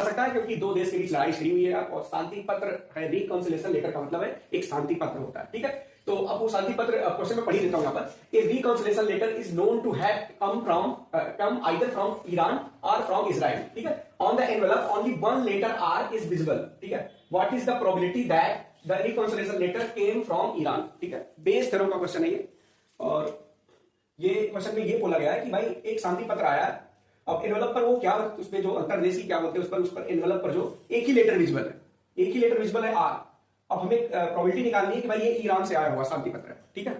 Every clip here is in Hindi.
सकता है क्योंकि दो देश के बीच लड़ाई छिड़ी हुई है और शांति पत्र है। रिकॉन्सिलेशन लेटर का मतलब है एक शांति पत्र होता है, ठीक है। तो अब वो शांति पत्र क्वेश्चन में पढ़ ही देता हूं। यहाँ पर a reconciliation letter is known to have come either from Iran और फ्रॉम इजराइल, ठीक है। On the envelope only one letter R is visible, ठीक है। What is the probability that the reconciliation letter came from Iran, ठीक है। बेस थ्योरम का क्वेश्चन है ये, और ये क्वेश्चन में ये बोला गया है कि भाई एक शांति पत्र आया, अब एनवेलप पर वो क्या, उसमें जो अंतर्देशीय क्या बोलते हैं उस पर एनवेलप पर जो एक ही लेटर विजिबल है, एक ही लेटर विजिबल है आर। अब हमें प्रोबेबिलिटी निकालनी है कि भाई ये ईरान से आया हुआ शांति पत्र है, ठीक है।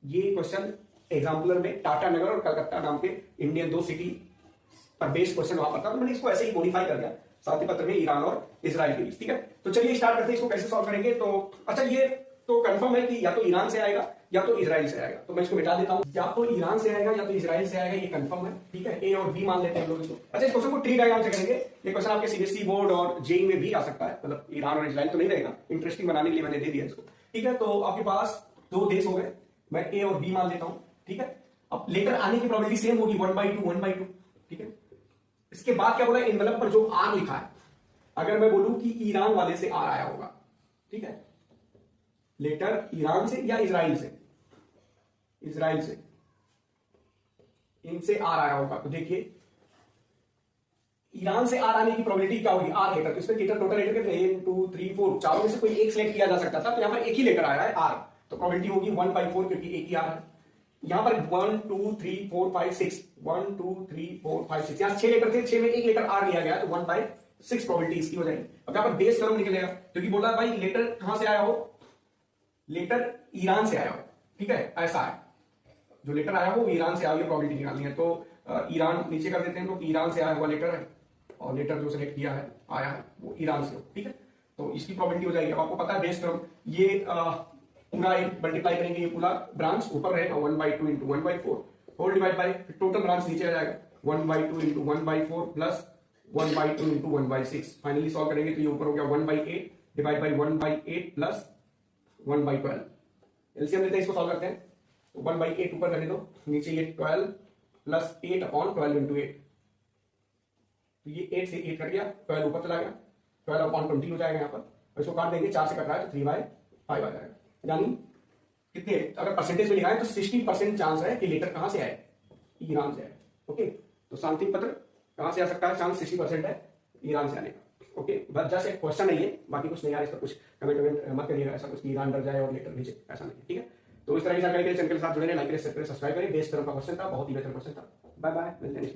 ये क्वेश्चन एग्जाम्पलर में टाटा नगर और कलकत्ता नाम के इंडियन दो सिटी पर बेस्ड क्वेश्चन वहां पर था, तो मैंने इसको ऐसे ही मॉडिफाई कर दिया शांति पत्र में ईरान और इजराइल के बीच, ठीक है। तो चलिए स्टार्ट करते हैं, इसको कैसे सॉल्व करेंगे। तो अच्छा, ये तो कंफर्म है कि या तो ईरान से आएगा या तो इजराइल से आएगा, तो मैं इसको मिटा देता हूं। या तो ईरान से आएगा या तो इजराइल से आएगा, ये कंफर्म है, ठीक है। ए और बी मान लेते हैं हम लोग इसको। अच्छा, इस क्वेश्चन को ट्री डायग्राम से करेंगे। ये क्वेश्चन आपके सीबीएसई बोर्ड और जेईई में भी आ सकता है, मतलब ईरान और इजराइल तो नहीं रहेगा, इंटरेस्टिंग बनाने के लिए मैंने दे दिया इसको, ठीक है। तो आपके पास दो देश हो गए, मैं ए और बी मान लेता हूं, ठीक है। अब लेटर आने की प्रोबेबिलिटी सेम होगी 1/2, ठीक है। इसके बाद क्या बोला, एनवेलप पर जो आर लिखा है, अगर मैं बोलूं कि ईरान वाले से आर आया होगा, ठीक है, लेटर ईरान से या इजराइल से, इनसे आर आया होगा, तो देखिए ईरान से आर आने की प्रोबेबिलिटी क्या होगी, आर लेटर। तो इसमें लेटर टोटल लेटर कितने, 1 2 3 4, चारों में से कोई एक सिलेक्ट किया जा सकता था, तो यहां पर एक ही लेटर आया है आर, तो प्रोबेबिलिटी होगी 1/4 क्योंकि एक ही आर है। यहां पर 1 2 3 4 5 6, 1 2 3 4 5 6, यहां 6 लेटर थे, 6 में एक लेटर आर लिया गया, तो 1/6 प्रोबेबिलिटी इसकी हो जाएगी। अब यहां पर बेस थ्योरम निकलेगा, क्योंकि बोला भाई लेटर कहां से आया हो, लेटर ईरान से आया हो, ठीक है, ऐसा है, जो लेटर आया हो ईरान से आया, प्रोबेबिलिटी निकालनी है। तो ईरान नीचे कर देते हैं लोग, ईरान से आया हुआ लेटर है और लेटर जो सिलेक्ट किया है आया है वो ईरान से हो, ठीक है। तो इसकी प्रोबेबिलिटी हो जाएगी। अब आपको पता है बेस थ्योरम, ये पूरा मल्टीप्लाई करेंगे, ये पूरा ब्रांच ऊपर रहेगा 1/2 into 1/4 whole divide by total branch नीचे आ जाएगा 1/2 into 1/4 plus 1/2 into 1/6। Finally solve करेंगे तो ये ऊपर हो गया 1/8 डिवाइड बाई 1/8 प्लस 1/12। एलसीएम लेते हैं, इसको सॉल्व करते हैं। 1/8 ऊपर करने दो, नीचे ये 12 प्लस 8/12 इंटू 8, तो ये 8 से 8 कट गया, 12 ऊपर चला गया, 12/20 हो जाएगा यहाँ पर। इसको काट देंगे, 4 से कट रहा है तो 3/5 आ जाएगा। यानी कितने, अगर परसेंटेज में लिखा है तो 60% चांस है कि लेटर कहां से आए, ईरान से आए, ओके। तो शांति पत्र कहां से आ सकता है, चांस 60% है ईरान से आने का, ओके। बस जस्ट एक क्वेश्चन है ये, बाकी कुछ नहीं यार, इस पर कुछ कमेंट मत करिएगा, ऐसा कुछ ईरान डर जाए और लेटर भेजे, ऐसा नहीं, ठीक है। तो इस तरह की जानकारी के लिए चैनल के साथ जुड़े रहे, लाइक करें, सब्सक्राइब करें। बेस थ्योरम का क्वेश्चन था, बहुत ही बेहतर क्वेश्चन था। Bye bye.